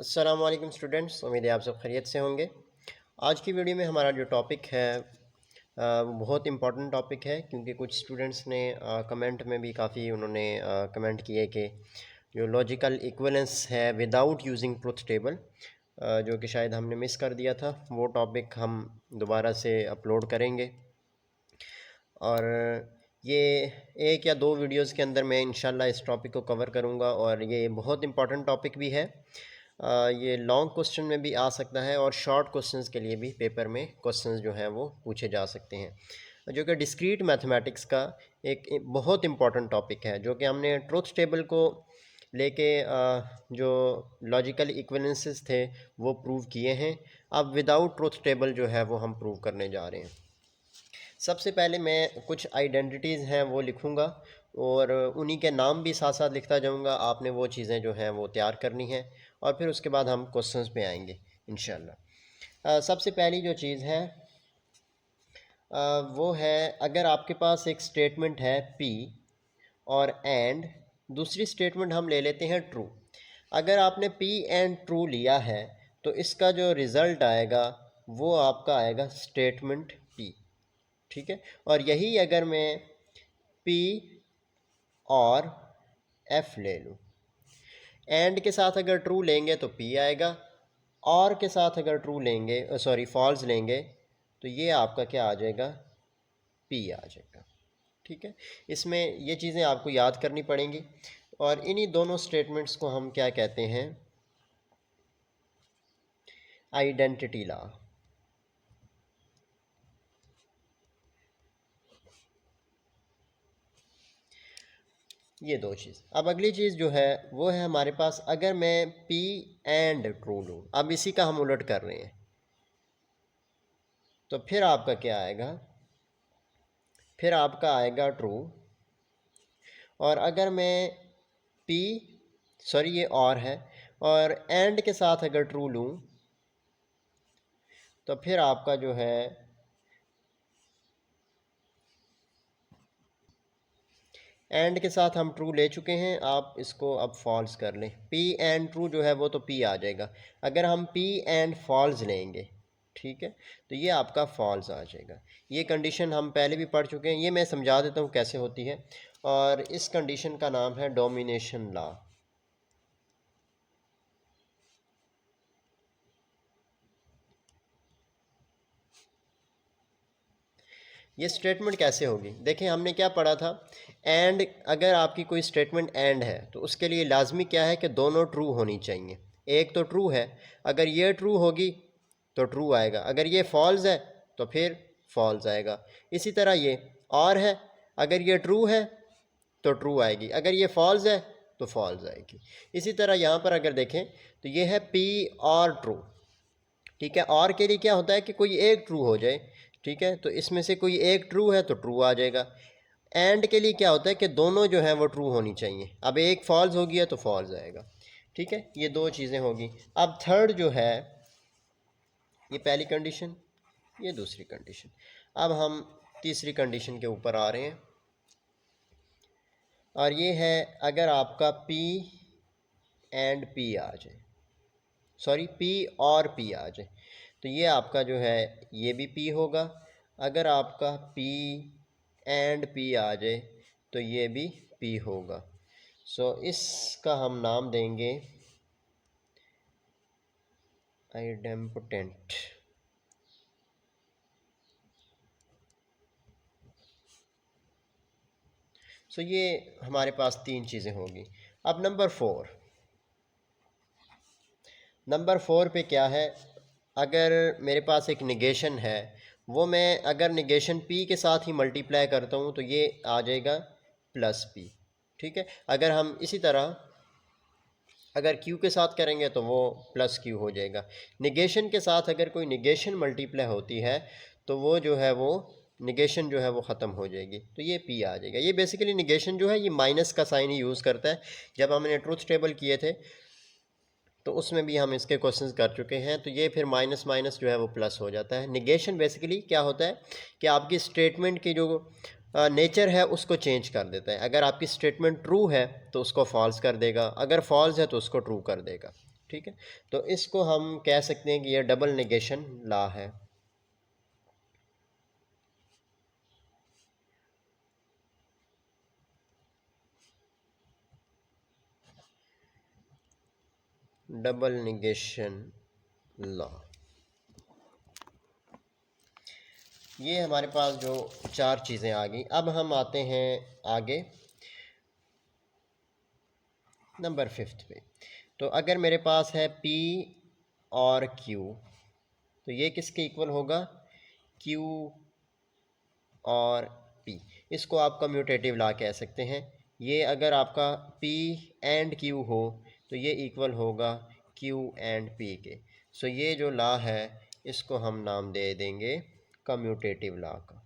अस्सलाम वालेकुम स्टूडेंट्स, उम्मीद है आप सब खैरियत से होंगे। आज की वीडियो में हमारा जो टॉपिक है वो बहुत इम्पॉर्टेंट टॉपिक है, क्योंकि कुछ स्टूडेंट्स ने कमेंट में भी काफ़ी उन्होंने कमेंट किए कि जो लॉजिकल इक्विवेलेंस है विदाउट यूजिंग ट्रुथ टेबल, जो कि शायद हमने मिस कर दिया था, वो टॉपिक हम दोबारा से अपलोड करेंगे। और ये एक या दो वीडियोस के अंदर मैं इंशाल्लाह इस टॉपिक को कवर करूँगा, और ये बहुत इंपॉर्टेंट टॉपिक भी है। ये लॉन्ग क्वेश्चन में भी आ सकता है और शॉर्ट क्वेश्चंस के लिए भी पेपर में क्वेश्चंस जो हैं वो पूछे जा सकते हैं, जो कि डिस्क्रीट मैथमेटिक्स का एक बहुत इंपॉर्टेंट टॉपिक है, जो कि हमने ट्रुथ टेबल को लेके जो लॉजिकल इक्विवेलेंसेस थे वो प्रूव किए हैं। अब विदाउट ट्रुथ टेबल जो है वो हम प्रूव करने जा रहे हैं। सबसे पहले मैं कुछ आइडेंटिटीज़ हैं वो लिखूँगा, और उन्हीं के नाम भी साथ साथ लिखता जाऊँगा। आपने वो चीज़ें जो हैं वो तैयार करनी है, और फिर उसके बाद हम क्वेश्चंस पे आएंगे इंशाल्लाह। सबसे पहली जो चीज़ है वो है, अगर आपके पास एक स्टेटमेंट है पी और एंड दूसरी स्टेटमेंट हम ले लेते हैं ट्रू। अगर आपने पी एंड ट्रू लिया है तो इसका जो रिज़ल्ट आएगा वो आपका आएगा स्टेटमेंट पी, ठीक है। और यही अगर मैं P और F ले लूँ, एंड के साथ अगर ट्रू लेंगे तो P आएगा, और के साथ अगर ट्रू लेंगे फॉल्स लेंगे तो ये आपका क्या आ जाएगा, P आ जाएगा, ठीक है। इसमें ये चीज़ें आपको याद करनी पड़ेंगी, और इन्हीं दोनों स्टेटमेंट्स को हम क्या कहते हैं, आइडेंटिटी लॉ। ये दो चीज़। अब अगली चीज़ जो है वो है हमारे पास, अगर मैं P एंड ट्रू लूँ, अब इसी का हम उलट कर रहे हैं, तो फिर आपका क्या आएगा, फिर आपका आएगा ट्रू। और अगर मैं ये और है, और एंड के साथ अगर ट्रू लूँ तो फिर आपका जो है एंड के साथ हम ट्रू ले चुके हैं, आप इसको अब फॉल्स कर लें। P एंड ट्रू जो है वो तो P आ जाएगा। अगर हम P एंड फॉल्स लेंगे, ठीक है, तो ये आपका फॉल्स आ जाएगा। ये कंडीशन हम पहले भी पढ़ चुके हैं, ये मैं समझा देता हूँ कैसे होती है। और इस कंडीशन का नाम है डोमिनेशन लॉ। ये स्टेटमेंट कैसे होगी, देखें हमने क्या पढ़ा था, एंड अगर आपकी कोई स्टेटमेंट एंड है तो उसके लिए लाजमी क्या है कि दोनों ट्रू होनी चाहिए। एक तो ट्रू है, अगर ये ट्रू होगी तो ट्रू आएगा, अगर ये फॉल्स है तो फिर फॉल्स आएगा। इसी तरह ये और है, अगर ये ट्रू है तो ट्रू आएगी, अगर ये फॉल्स है तो फॉल्स आएगी। इसी तरह यहाँ पर अगर देखें तो ये है P और ट्रू, ठीक है। और के लिए क्या होता है कि कोई एक ट्रू हो जाए, ठीक है, तो इसमें से कोई एक ट्रू है तो ट्रू आ जाएगा। एंड के लिए क्या होता है कि दोनों जो है वो ट्रू होनी चाहिए, अब एक फॉल्स हो गया तो फॉल्स आएगा, ठीक है। ये दो चीज़ें होगी। अब थर्ड जो है, ये पहली कंडीशन, ये दूसरी कंडीशन। अब हम तीसरी कंडीशन के ऊपर आ रहे हैं, और ये है, अगर आपका P एंड P आ जाए, P और P आ जाए, तो ये आपका जो है ये भी P होगा। अगर आपका P एंड P आ जाए तो ये भी P होगा। इसका हम नाम देंगे आइडेम्पोटेंट। ये हमारे पास तीन चीज़ें होगी। अब नंबर फोर पे क्या है, अगर मेरे पास एक निगेशन है, वो मैं अगर निगेशन P के साथ ही मल्टीप्लाई करता हूँ तो ये आ जाएगा प्लस P, ठीक है। अगर हम इसी तरह अगर Q के साथ करेंगे तो वो प्लस Q हो जाएगा। निगेशन के साथ अगर कोई निगेशन मल्टीप्लाई होती है तो वो जो है वो निगेशन जो है वो ख़त्म हो जाएगी, तो ये P आ जाएगा। ये बेसिकली निगेशन जो है ये माइनस का साइन ही यूज़ करता है। जब हमने ट्रुथ टेबल किए थे तो उसमें भी हम इसके क्वेश्चंस कर चुके हैं, तो ये फिर माइनस माइनस जो है वो प्लस हो जाता है। निगेशन बेसिकली क्या होता है कि आपकी स्टेटमेंट की जो नेचर है उसको चेंज कर देता है। अगर आपकी स्टेटमेंट ट्रू है तो उसको फॉल्स कर देगा, अगर फॉल्स है तो उसको ट्रू कर देगा, ठीक है, तो इसको हम कह सकते हैं कि यह डबल नेगेशन लॉ है। Double negation law. ये हमारे पास जो चार चीज़ें आ गई। अब हम आते हैं आगे नंबर 5 पे। तो अगर मेरे पास है P और Q, तो ये किसके इक्वल होगा? Q और P। इसको आप कम्यूटेटिव लॉ कह सकते हैं। ये अगर आपका P एंड Q हो तो ये इक्वल होगा Q एंड P के। सो ये जो लॉ है इसको हम नाम दे देंगे कम्यूटेटिव लॉ का।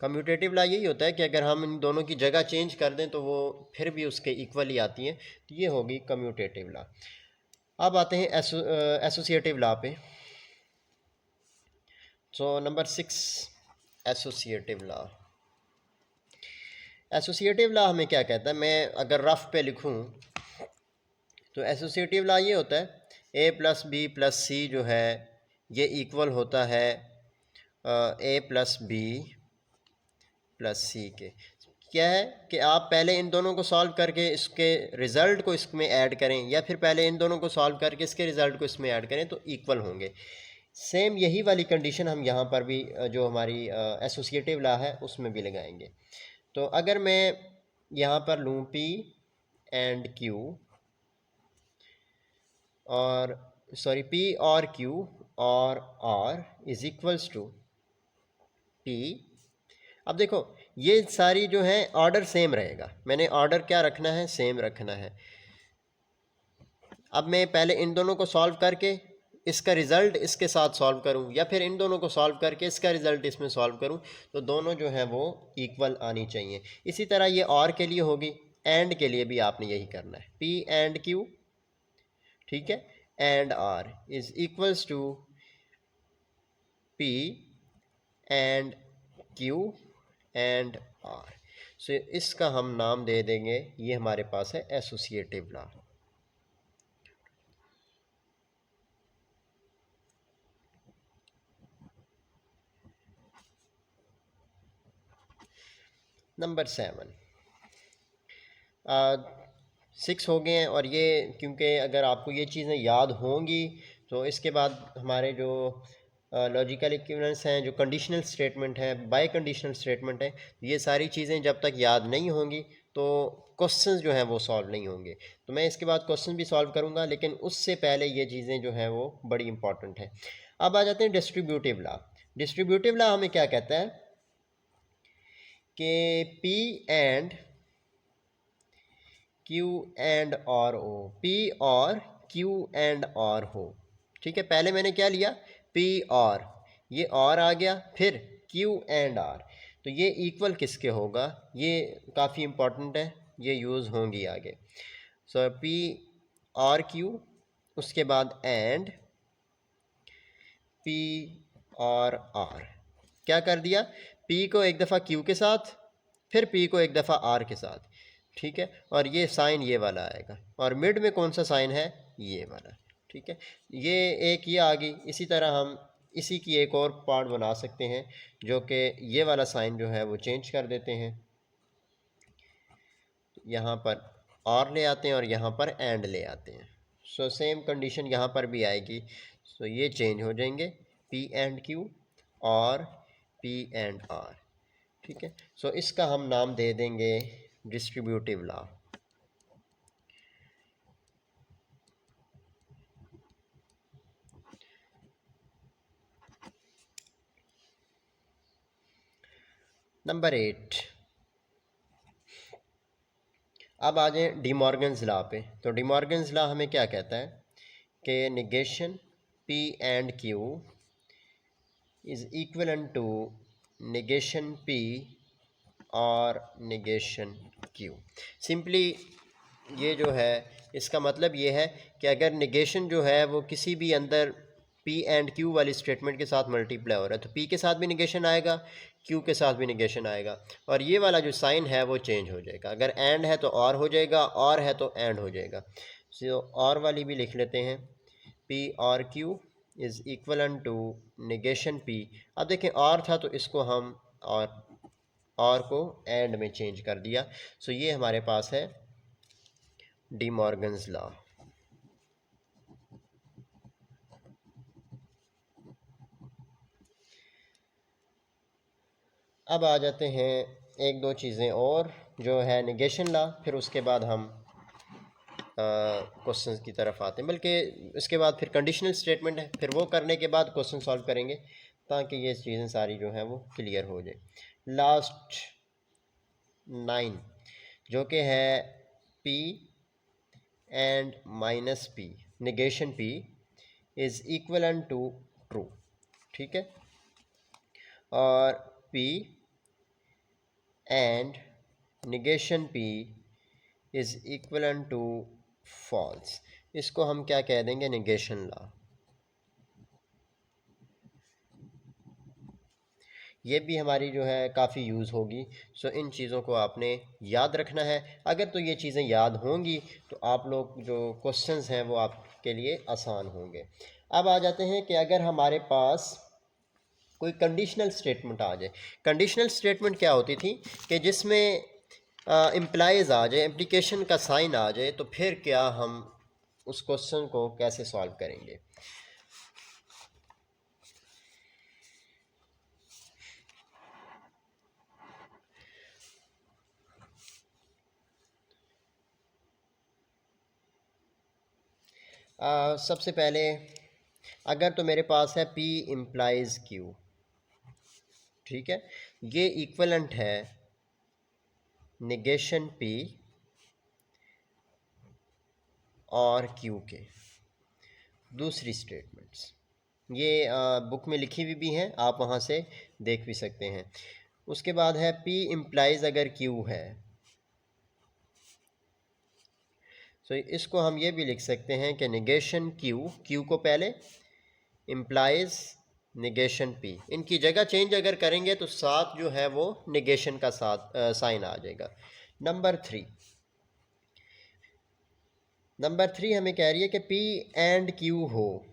कम्यूटेटिव लॉ यही होता है कि अगर हम इन दोनों की जगह चेंज कर दें तो वो फिर भी उसके इक्वल ही आती हैं, तो ये होगी कम्यूटेटिव लॉ। अब आते हैं एसोसिएटिव लॉ पे। So number 6 associative law. Associative law हमें क्या कहता है? मैं अगर रफ पे लिखूं तो एसोसिएटिव लॉ ये होता है ए प्लस बी प्लस सी जो है ये इक्वल होता है ए प्लस बी प्लस सी के। क्या है कि आप पहले इन दोनों को सॉल्व करके इसके रिज़ल्ट को इसमें ऐड करें, या फिर पहले इन दोनों को सॉल्व करके इसके रिज़ल्ट को इसमें ऐड करें तो इक्वल होंगे। सेम यही वाली कंडीशन हम यहाँ पर भी जो हमारी एसोसिएटिव लॉ है उसमें भी लगाएंगे। तो अगर मैं यहाँ पर लूँ P एंड Q और P और Q और R is equals to P। अब देखो ये सारी जो है ऑर्डर सेम रहेगा। मैंने ऑर्डर क्या रखना है? सेम रखना है। अब मैं पहले इन दोनों को सॉल्व करके इसका रिज़ल्ट इसके साथ सॉल्व करूं, या फिर इन दोनों को सॉल्व करके इसका रिज़ल्ट इसमें सॉल्व करूं, तो दोनों जो है वो इक्वल आनी चाहिए। इसी तरह ये और के लिए होगी, एंड के लिए भी आपने यही करना है। P एंड Q, ठीक है, and R is equals to P and Q and R। So इसका हम नाम दे देंगे, ये हमारे पास है एसोसिएटिव लॉ। नंबर 7 6 हो गए हैं, और ये क्योंकि अगर आपको ये चीज़ें याद होंगी तो इसके बाद हमारे जो लॉजिकल इक्विवेलेंस हैं, जो कंडीशनल स्टेटमेंट है, बाय कंडीशनल स्टेटमेंट है, ये सारी चीज़ें जब तक याद नहीं होंगी तो क्वेश्चंस जो हैं वो सॉल्व नहीं होंगे। तो मैं इसके बाद क्वेश्चन भी सॉल्व करूँगा, लेकिन उससे पहले ये चीज़ें जो हैं वो बड़ी इंपॉर्टेंट हैं। अब आ जाते हैं डिस्ट्रीब्यूटिव लॉ। डिस्ट्रीब्यूटिव लॉ हमें क्या कहता है कि P and Q and R हो, P और Q एंड R हो। ठीक है, पहले मैंने क्या लिया? P और, ये और आ गया, फिर Q एंड R। तो ये इक्वल किसके होगा? ये काफ़ी इम्पोर्टेंट है, ये यूज़ होंगी आगे। सो P और Q, उसके बाद एंड P और R। क्या कर दिया? P को एक दफ़ा Q के साथ, फिर P को एक दफ़ा R के साथ, ठीक है, और ये साइन ये वाला आएगा, और मिड में कौन सा साइन है? ये वाला, ठीक है। ये एक ये आ गई। इसी तरह हम इसी की एक और पार्ट बना सकते हैं, जो कि ये वाला साइन जो है वो चेंज कर देते हैं, यहाँ पर और ले आते हैं और यहाँ पर एंड ले आते हैं। सो सेम कंडीशन यहाँ पर भी आएगी। सो ये चेंज हो जाएंगे, P एंड Q और P एंड R, ठीक है। सो इसका हम नाम दे देंगे डिस्ट्रीब्यूटिव लॉ। नंबर 8, अब आ जाए डी मॉर्गन्स लॉ पे। तो डी मॉर्गन्स लॉ हमें क्या कहता है कि negation P and Q is equal to negation P और निगेशन Q। सिंपली ये जो है इसका मतलब ये है कि अगर निगेशन जो है वो किसी भी अंदर P एंड Q वाली स्टेटमेंट के साथ मल्टीप्लाई हो रहा है तो P के साथ भी निगेशन आएगा, क्यू के साथ भी निगेशन आएगा, और ये वाला जो साइन है वो चेंज हो जाएगा। अगर एंड है तो और हो जाएगा, और है तो एंड हो जाएगा। सो और वाली भी लिख लेते हैं, पी और Q is equivalent to negation P. अब देखें और था तो इसको हम और को एंड में चेंज कर दिया। सो ये हमारे पास है डी मॉर्गन्स लॉ। अब आ जाते हैं एक दो चीज़ें और, जो है निगेशन लॉ, फिर उसके बाद हम क्वेश्चन की तरफ आते हैं, बल्कि इसके बाद फिर कंडीशनल स्टेटमेंट है, फिर वो करने के बाद क्वेश्चन सॉल्व करेंगे, ताकि ये चीज़ें सारी जो हैं वो क्लियर हो जाए। लास्ट 9 जो कि है P and minus P, negation P is equivalent to true, ठीक है, और P and negation P is equivalent to false. इसको हम क्या कह देंगे, निगेशन लॉ। ये भी हमारी जो है काफ़ी यूज़ होगी। सो इन चीज़ों को आपने याद रखना है। अगर तो ये चीज़ें याद होंगी तो आप लोग जो क्वेश्चंस हैं वो आपके लिए आसान होंगे। अब आ जाते हैं कि अगर हमारे पास कोई कंडीशनल स्टेटमेंट आ जाए। कंडीशनल स्टेटमेंट क्या होती थी कि जिसमें इम्प्लाइज आ जाए, एप्लीकेशन का साइन आ जाए, तो फिर क्या हम उस क्वेश्चन को कैसे सॉल्व करेंगे। सबसे पहले अगर तो मेरे पास है P इम्प्लाइज Q, ठीक है, ये इक्वलेंट है निगेशन P और Q के। दूसरी स्टेटमेंट्स ये बुक में लिखी हुई भी हैं, आप वहाँ से देख भी सकते हैं। उसके बाद है P इम्प्लाइज अगर Q है, तो इसको हम ये भी लिख सकते हैं कि निगेशन Q को पहले, इम्प्लाइज निगेशन P। इनकी जगह चेंज अगर करेंगे तो साथ जो है वो निगेशन का साथ साइन आ जाएगा। नंबर थ्री हमें कह रही है कि P एंड Q हो,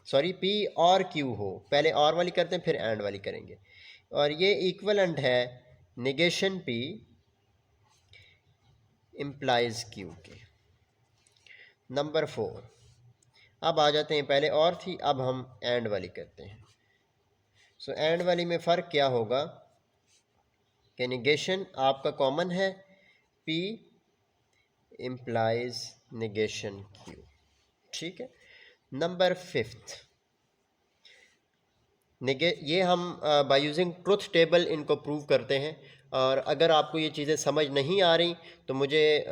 सॉरी P और Q हो, पहले और वाली करते हैं फिर एंड वाली करेंगे, और ये इक्वलेंट है निगेशन P इम्प्लाइज Q के। नंबर 4 अब आ जाते हैं, पहले और थी अब हम एंड वाली करते हैं। सो एंड वाली में फ़र्क क्या होगा कि निगेशन आपका कॉमन है, P इम्प्लाइज निगेशन Q, ठीक है। नंबर 5 ये हम बाय यूजिंग ट्रुथ टेबल इनको प्रूव करते हैं, और अगर आपको ये चीज़ें समझ नहीं आ रही तो मुझे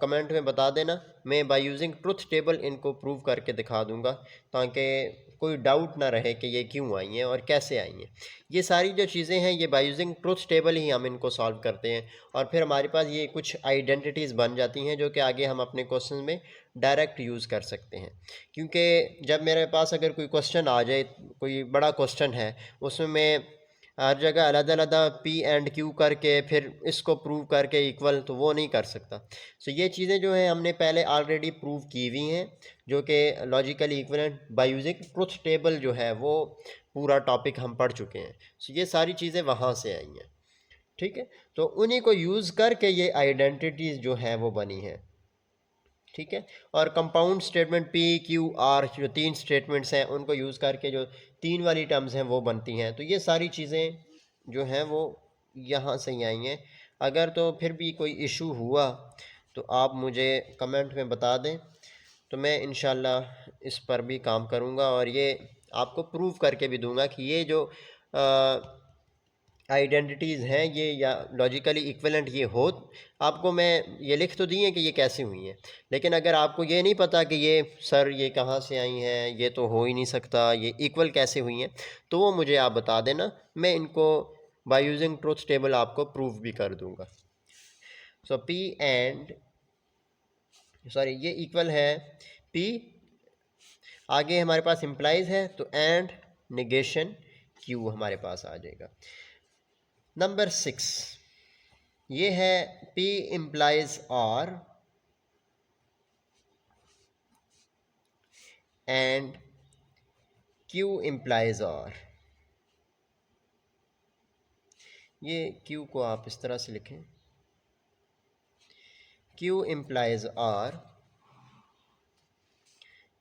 कमेंट में बता देना, मैं बाय यूजिंग ट्रुथ टेबल इनको प्रूव करके दिखा दूंगा, ताकि कोई डाउट ना रहे कि ये क्यों आई हैं और कैसे आई हैं। ये सारी जो चीज़ें हैं ये बाय यूजिंग ट्रुथ टेबल ही हम इनको सॉल्व करते हैं, और फिर हमारे पास ये कुछ आइडेंटिटीज़ बन जाती हैं जो कि आगे हम अपने क्वेश्चन में डायरेक्ट यूज़ कर सकते हैं। क्योंकि जब मेरे पास अगर कोई क्वेश्चन आ जाए, कोई बड़ा क्वेश्चन है, उसमें मैं हर जगह अलग अलग P एंड Q करके फिर इसको प्रूव करके इक्वल, तो वो नहीं कर सकता। सो ये चीज़ें जो हैं हमने पहले ऑलरेडी प्रूव की हुई हैं, जो कि logically equivalent by using truth table जो है वो पूरा टॉपिक हम पढ़ चुके हैं। सो ये सारी चीज़ें वहाँ से आई हैं, ठीक है। तो उन्हीं को यूज़ करके ये आइडेंटिटीज़ जो हैं वो बनी हैं, ठीक है। और compound statement P Q R जो 3 स्टेटमेंट्स हैं उनको यूज़ करके जो 3 वाली टर्म्स हैं वो बनती हैं। तो ये सारी चीज़ें जो हैं वो यहाँ से ही आई हैं। अगर तो फिर भी कोई इशू हुआ तो आप मुझे कमेंट में बता दें, तो मैं इंशाल्लाह इस पर भी काम करूँगा, और ये आपको प्रूव करके भी दूंगा कि ये जो आइडेंटिटीज़ हैं ये या लॉजिकली इक्विवेलेंट ये हो। आपको मैं ये लिख तो दी हैं कि ये कैसे हुई हैं, लेकिन अगर आपको ये नहीं पता कि ये सर ये कहाँ से आई हैं, ये तो हो ही नहीं सकता, ये इक्वल कैसे हुई हैं, तो वो मुझे आप बता देना, मैं इनको बाय यूजिंग ट्रुथ टेबल आपको प्रूव भी कर दूंगा। सो P एंड सॉरी ये इक्वल है P, आगे हमारे पास इम्प्लाइज है तो एंड निगेशन Q हमारे पास आ जाएगा। नंबर 6 ये है P implies R and Q implies R। ये Q को आप इस तरह से लिखें, Q implies R,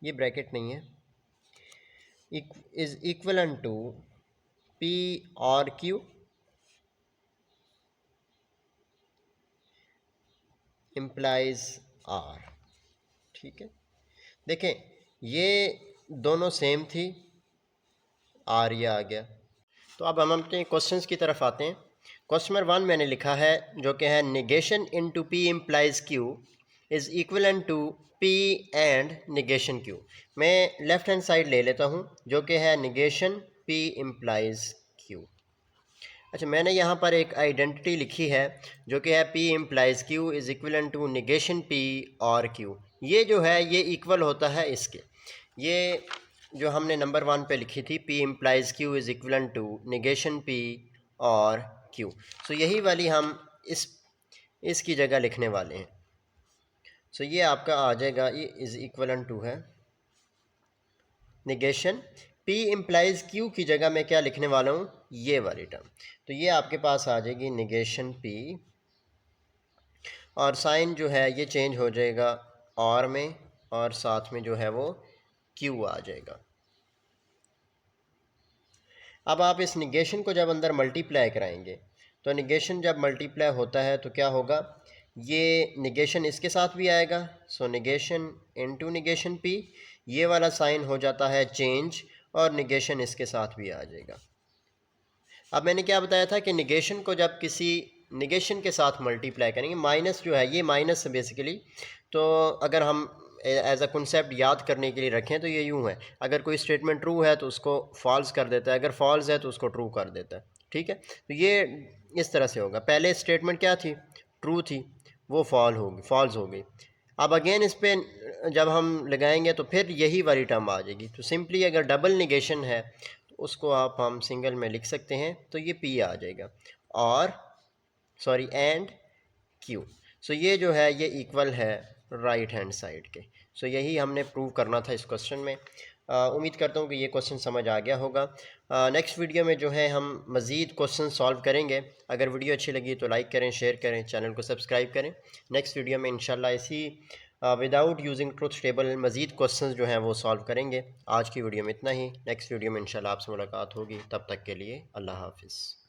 ये ब्रैकेट नहीं है, इज इक्वलन टू P और Q implies R। ठीक है, देखें ये दोनों सेम थी, R ये आ गया। तो अब हम अपने क्वेश्चंस की तरफ आते हैं। क्वेश्चन नंबर 1 मैंने लिखा है जो कि है negation into P implies Q is equivalent to P and negation Q। मैं लेफ़्ट हैंड साइड ले लेता हूँ जो कि है निगेशन P implies Q। अच्छा, मैंने यहाँ पर एक आइडेंटिटी लिखी है जो कि है P implies Q is equivalent to negation P और Q। ये जो है ये इक्वल होता है इसके, ये जो हमने नंबर 1 पे लिखी थी P implies Q is equivalent to negation P और Q। सो यही वाली हम इसकी जगह लिखने वाले हैं। सो ये आपका आ जाएगा, ये इज़ इक्वलन टू है निगेशन P implies Q की जगह मैं क्या लिखने वाला हूँ, ये वाली टर्म। तो ये आपके पास आ जाएगी निगेशन P और साइन जो है ये चेंज हो जाएगा और में, और साथ में जो है वो Q आ जाएगा। अब आप इस निगेशन को जब अंदर मल्टीप्लाई कराएंगे तो निगेशन जब मल्टीप्लाई होता है तो क्या होगा, ये निगेशन इसके साथ भी आएगा। सो निगेशन इनटू निगेशन P, ये वाला साइन हो जाता है चेंज और निगेशन इसके साथ भी आ जाएगा। अब मैंने क्या बताया था कि निगेशन को जब किसी निगेशन के साथ मल्टीप्लाई करेंगे, माइनस जो है ये माइनस बेसिकली, तो अगर हम एज अ कॉन्सेप्ट याद करने के लिए रखें तो ये यूँ है, अगर कोई स्टेटमेंट ट्रू है तो उसको फॉल्स कर देता है, अगर फॉल्स है तो उसको ट्रू कर देता है। ठीक है, तो ये इस तरह से होगा। पहले स्टेटमेंट क्या थी, ट्रू थी, वो फॉल्स हो गई। अब अगेन इस पर जब हम लगाएंगे तो फिर यही वाली टर्म आ जाएगी। तो सिंपली अगर डबल निगेशन है तो उसको आप हम सिंगल में लिख सकते हैं, तो ये P आ जाएगा और सॉरी एंड Q। सो ये जो है ये इक्वल है राइट हैंड साइड के। सो यही हमने प्रूव करना था इस क्वेश्चन में। उम्मीद करता हूँ कि ये क्वेश्चन समझ आ गया होगा। नेक्स्ट वीडियो में जो है हम मज़ीद क्वेश्चन सॉल्व करेंगे। अगर वीडियो अच्छी लगी तो लाइक करें, शेयर करें, चैनल को सब्सक्राइब करें। नेक्स्ट वीडियो में इंशाल्लाह इसी विदाउट यूजिंग ट्रुथ टेबल मज़ीद क्वेश्चन जो हैं वो सॉल्व करेंगे। आज की वीडियो में इतना ही, नेक्स्ट वीडियो में इंशाल्लाह आपसे मुलाकात होगी। तब तक के लिए अल्लाह हाफिज़।